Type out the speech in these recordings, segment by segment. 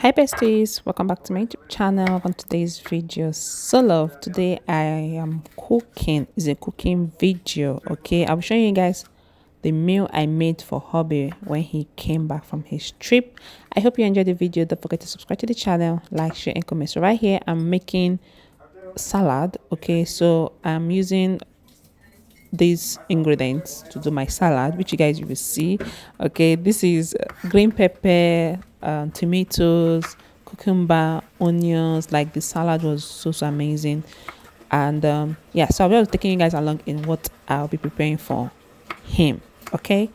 Hi besties, welcome back to my YouTube channel. On today's video, so love, today I am cooking. It's a cooking video. Okay, I'll be showing you guys the meal I made for hubby when he came back from his trip. I hope you enjoyed the video. Don't forget to subscribe to the channel, like, share and comment. So right here I'm making salad. Okay, so I'm using these ingredients to do my salad, which you guys will see. Okay, this is green pepper, tomatoes, cucumber, onions. Like the salad was so amazing. And yeah, so I'll be taking you guys along in what I'll be preparing for him. Okay.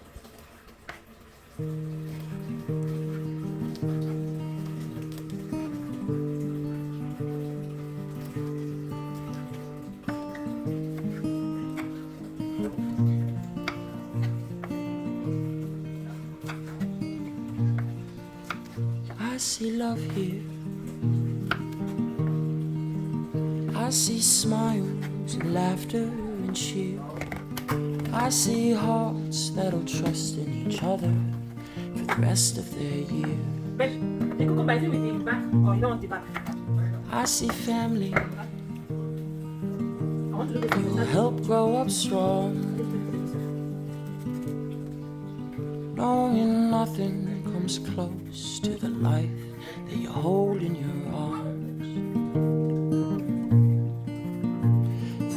I see love here. I see smiles and laughter and cheer. I see hearts that'll trust in each other for the rest of their year. I see family who will help grow up strong, knowing nothing comes close to the life that you hold in your arms.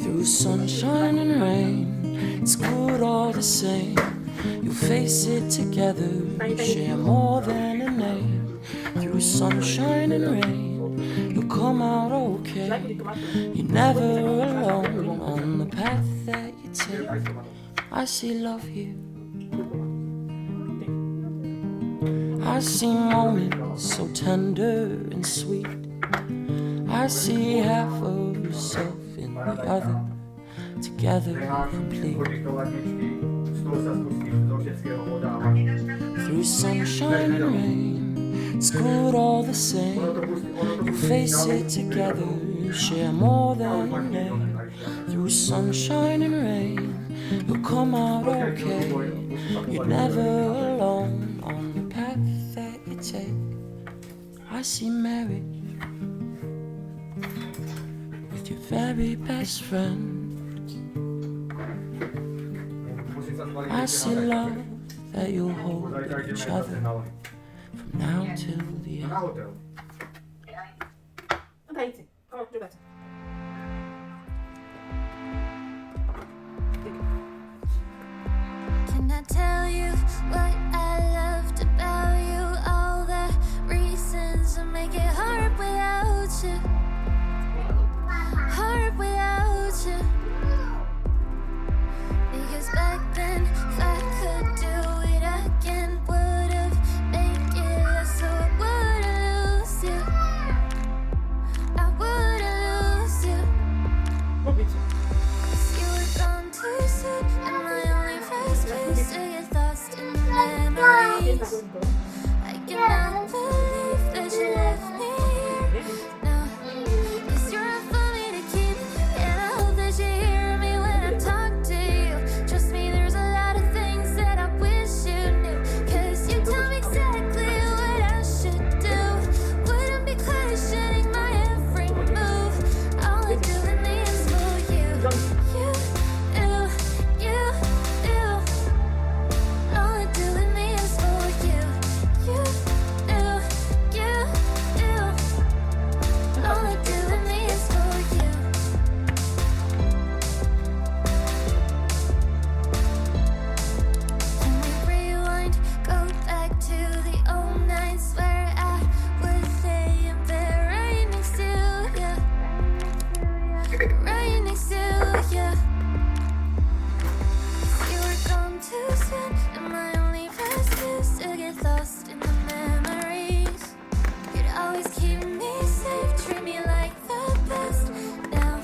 Through sunshine and rain, it's good all the same. You'll face it together, share more than a name. Through sunshine and rain, you'll come out okay. You're never alone on the path that you take. I see love here. I see moments so tender and sweet. I see half of yourself in the other, together complete. Through sunshine and rain, it's good all the same. You face it together, share more than a name. Through sunshine and rain, you'll come out okay. You're never alone on the path that you take. I see marriage with your very best friend. I see love that you'll hold in each other from now till the end. Can I tell you what I loved about you? All the reasons to make it hard without you. Hard without you. Because back then, if I could do it again, would've made it less, so I wouldn't lose you. I wouldn't lose you. 'Cause you were gone too soon, and my only first place to get lost in the memories. I cannot believe that you left me here. No, 'cause you're not for me to keep, and I hope that you hear me when I talk to you. Trust me, there's a lot of things that I wish you knew. 'Cause you tell me exactly what I should do. Wouldn't be questioning my every move. All I do in me is for you. You. All I do in me is for you. All I do in me is for you. Can we rewind, go back to the old nights where I would lay in bed right next to you. Right next to you. You were gone too soon, and my only excuse to get lost in the memories. You'd always keep me safe, treat me like the best. Now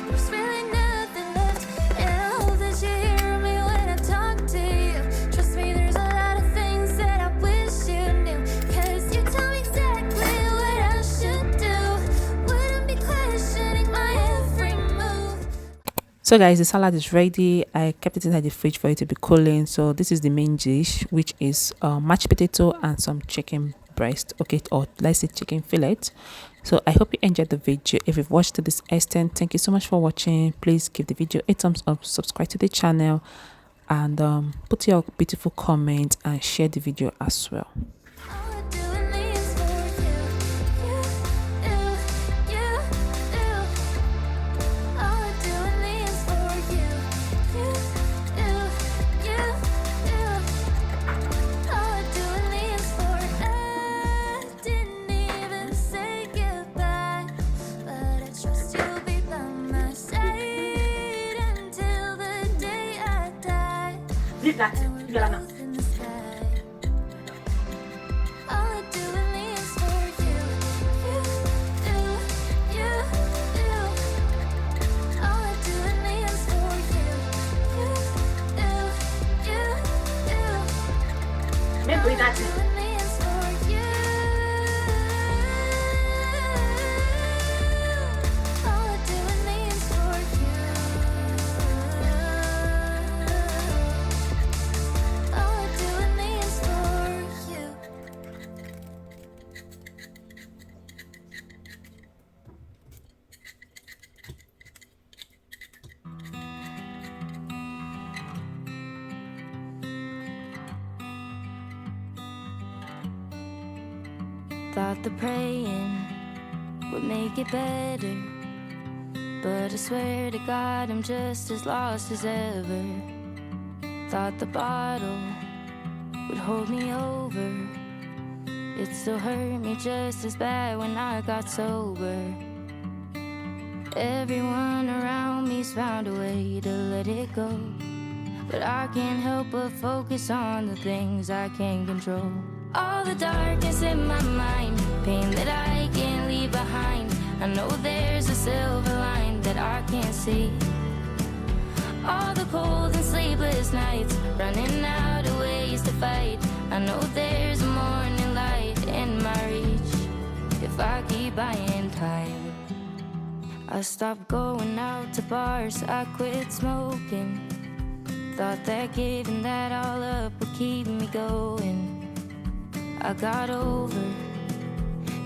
there's really nothing left, and I hope that you hear me when I talk to you. Trust me, there's a lot of things that I wish you knew. 'Cause you tell me exactly what I should do. Wouldn't be questioning my every move. So guys, the salad is ready. I kept it inside the fridge for it to be cooling. So this is the main dish, which is mashed potato and some chicken breast, okay, or let's say chicken fillet. So I hope you enjoyed the video. If you've watched to this extent, thank you so much for watching. Please give the video a thumbs up, subscribe to the channel, and put your beautiful comment and share the video as well. Leave that. Leave that now. Maybe that's it. Thought the praying would make it better, but I swear to God I'm just as lost as ever. Thought the bottle would hold me over, it still hurt me just as bad when I got sober. Everyone around me's found a way to let it go, but I can't help but focus on the things I can't control. All the darkness in my mind, pain that I can't leave behind. I know there's a silver line that I can't see. All the cold and sleepless nights, running out of ways to fight. I know there's a morning light in my reach if I keep buying time. I stopped going out to bars, I quit smoking. Thought that giving that all up would keep me going. I got over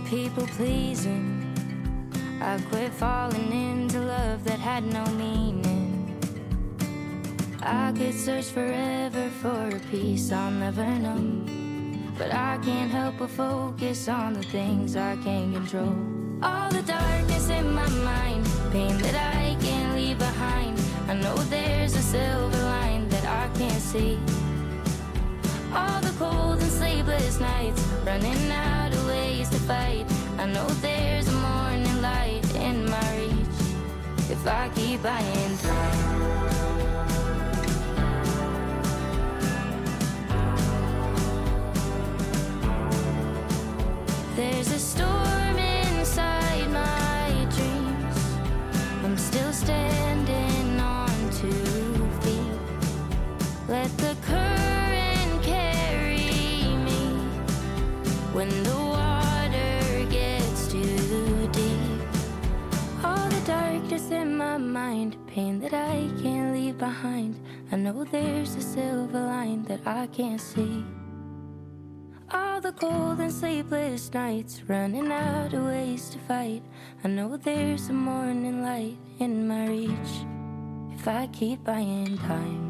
people pleasing, I quit falling into love that had no meaning. I could search forever for a peace I'll never know, but I can't help but focus on the things I can't control. All the darkness in my mind, pain that I can't leave behind. I know there's a silver line that I can't see. All the cold and sleepless nights, running out of ways to fight. I know there's a morning light in my reach if I keep buying time. There's a storm inside my dreams, I'm still standing on 2 feet. Let the current carry me when the water gets too deep. All the darkness in my mind, pain that I can't leave behind. I know there's a silver line that I can't see. All the cold and sleepless nights, running out of ways to fight. I know there's a morning light in my reach if I keep buying time.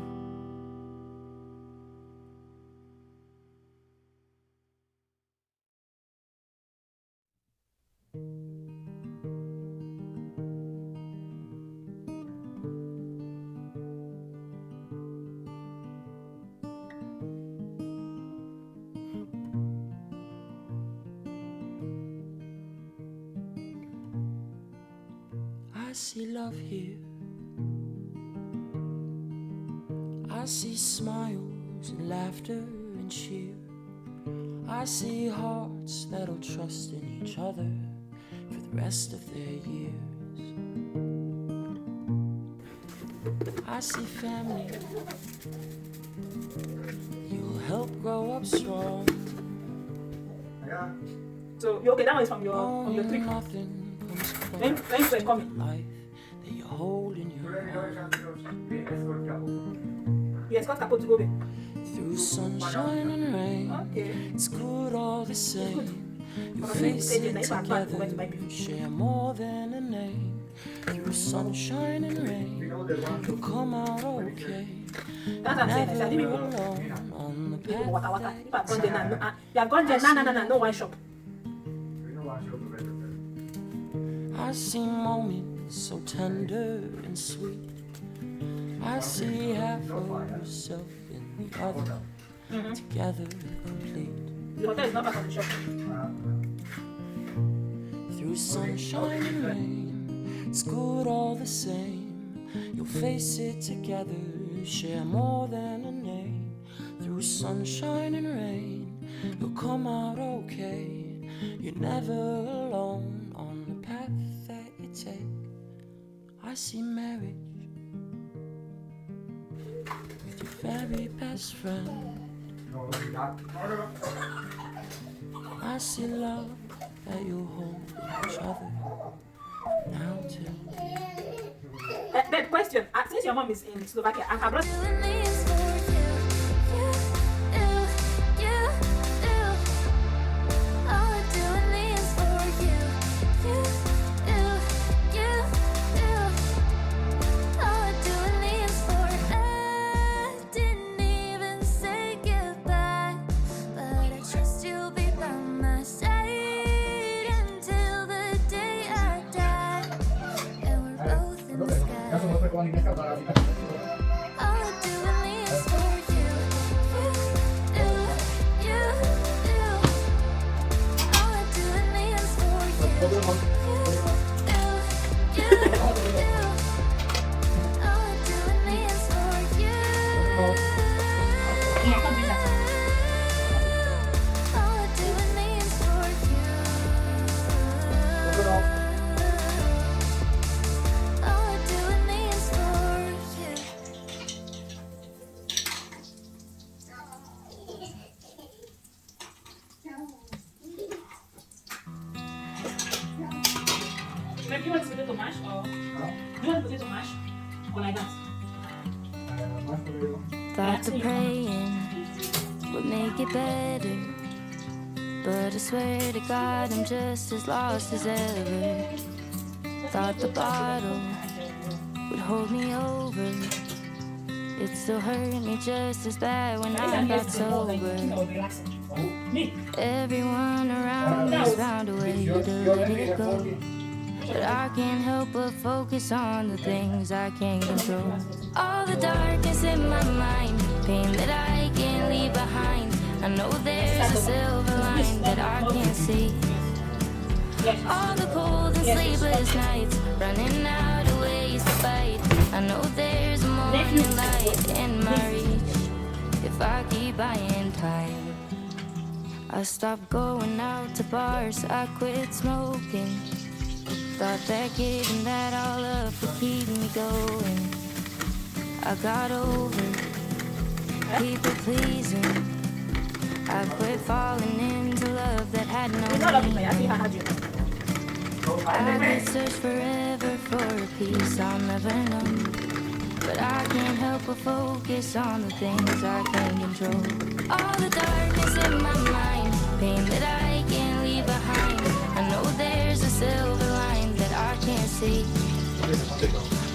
I see love here, I see smiles and laughter and cheer. I see hearts that'll trust in each other for the rest of their years. I see family you'll help grow up strong. So okay, that one is from your trick. Nothing comes Then close come. to life that you hold in your hand. Yes, got capot to go there. through sunshine and rain. It's good all the same. You face it together, share more than a name. Through sunshine and rain, you'll come out okay. Never alone on the path that you take. You have gone there. No one shop. I see moments so tender and sweet. I see half of yourself in the other, together complete. The hotel is not back on the shop. Through sunshine and rain, it's good all the same. You'll face it together, share more than a name. Through sunshine and rain, you'll come out okay. You're never alone on the path that you take. I see marriage with your very best friend. I see love that you hold each other now too. Babe, question. Since your mom is in Slovakia, and her brother. Doing this for you. Oh, doing this for you. Oh, doing this for. I didn't even say goodbye, but I trust you'll be by my side until the day I die, and we're both in the sky. All I'm doing is for you. All I'm doing is for you. All I'm doing is for you. All I'm doing is for you. All I'm doing is for you. Maybe you want the potato mash or do you want potato mash or like that? Thought the praying would make it better, but I swear to God I'm just as lost as ever. Thought the bottle would hold me over. It still hurt me just as bad when I got sober. Everyone around me's found a way to let it go, but I can't help but focus on the things I can't control. All the darkness in my mind, pain that I can't leave behind. I know there's a silver line that I can't see. All the cold and sleepless nights, running out of ways to fight. I know there's a morning light in my reach if I keep buying time. I stopped going out to bars, I quit smoking. Thought that giving that all up would keep me going. I got over people pleasing. I quit falling into love that had no meaning. I could search forever for a peace I'll never know, but I can't help but focus on the things I can't control. All the darkness in my mind, pain that I can't leave behind. I know there's a silver line that I can't see.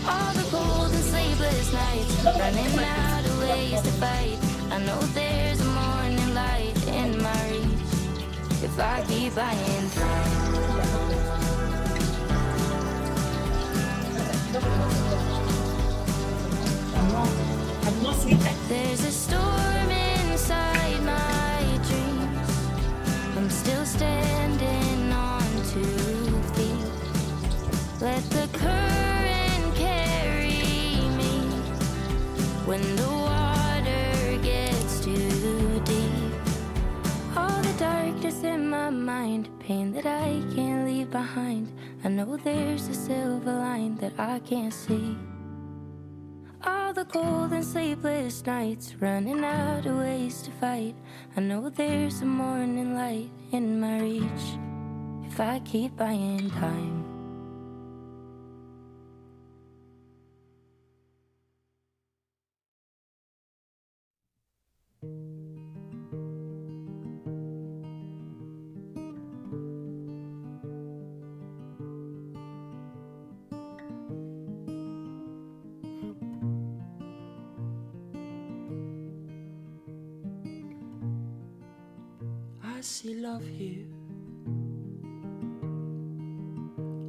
All the cold and sleepless nights, running out of ways to fight. I know there's a morning light in my reach if I keep buying time. There's a storm inside my dreams. I'm still standing on 2 feet. Let the current carry me when the water gets too deep. All the darkness in my mind, pain that I can't leave behind. I know there's a silver line that I can't see. All the cold and sleepless nights, running out of ways to fight. I know there's a morning light in my reach if I keep buying time. see love here.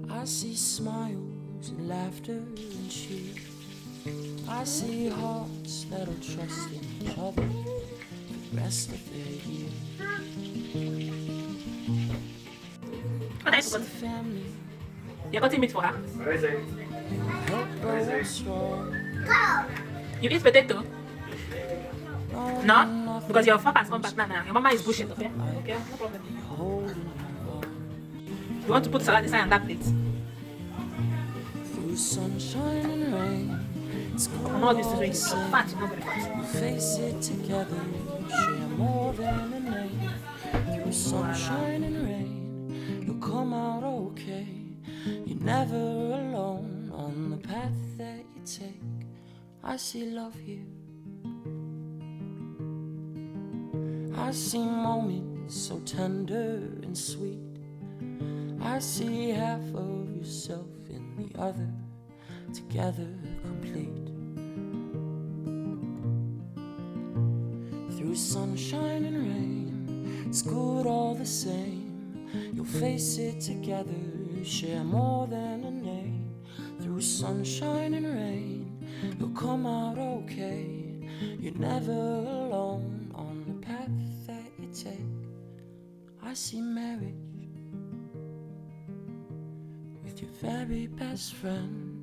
I see smiles and laughter and cheer. I see hearts that'll trust in each other the rest of their year. I see family. You're cutting meat for her. Help grow strong. You eat potato? No? Because your papa has come back now. Your mama is bullshit, okay? Okay, no problem. Holding on You want to put salad inside on that plate? through sunshine and rain. It's And all this is all when the you same. fat, you know very fat. We face it together, share more than a name. Through sunshine and rain, you'll come out okay. You're never alone on the path that you take. I see love here. I see moments so tender and sweet. I see half of yourself in the other, together complete. Through sunshine and rain, it's good all the same. You'll face it together, share more than a name. Through sunshine and rain, you'll come out okay. You're never alone on the path that you take. I see marriage with your very best friend.